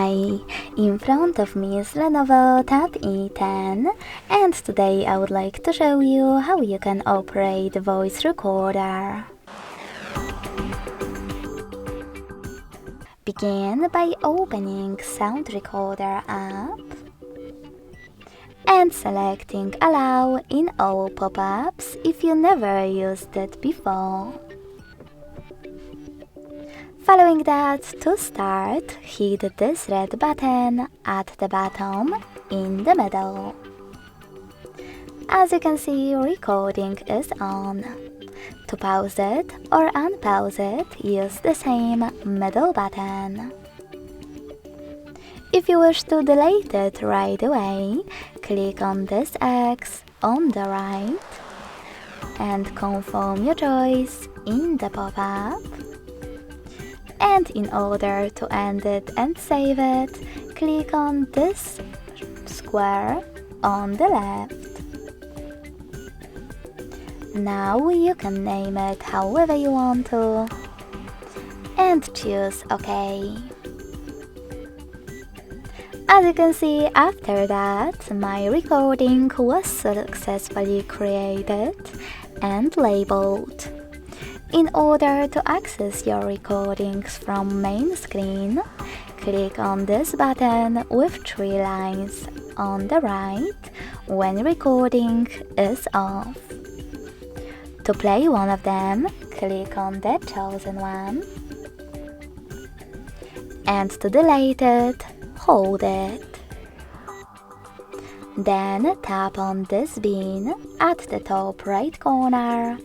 Hi, in front of me is Lenovo Tab E10 and today I would like to show you how you can operate the voice recorder. Begin by opening Sound Recorder app and selecting Allow in all pop-ups if you never used it before. Following that, to start, hit this red button at the bottom in the middle. As you can see, recording is on. To pause it or unpause it, use the same middle button. If you wish to delete it right away, click on this X on the right and confirm your choice in the pop-up. And in order to end it and save it, click on this square on the left. Now you can name it however you want to and choose OK. As you can see, after that, my recording was successfully created and labeled. In order to access your recordings from main screen, click on this button with 3 lines on the right when recording is off. To play one of them, click on the chosen one, and to delete it, hold it. Then tap on this bean at the top right corner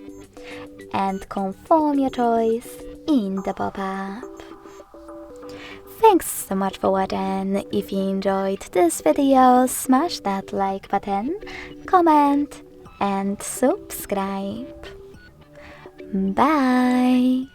and confirm your choice in the pop-up. Thanks so much for watching. If you enjoyed this video, smash that like button, comment and subscribe. Bye!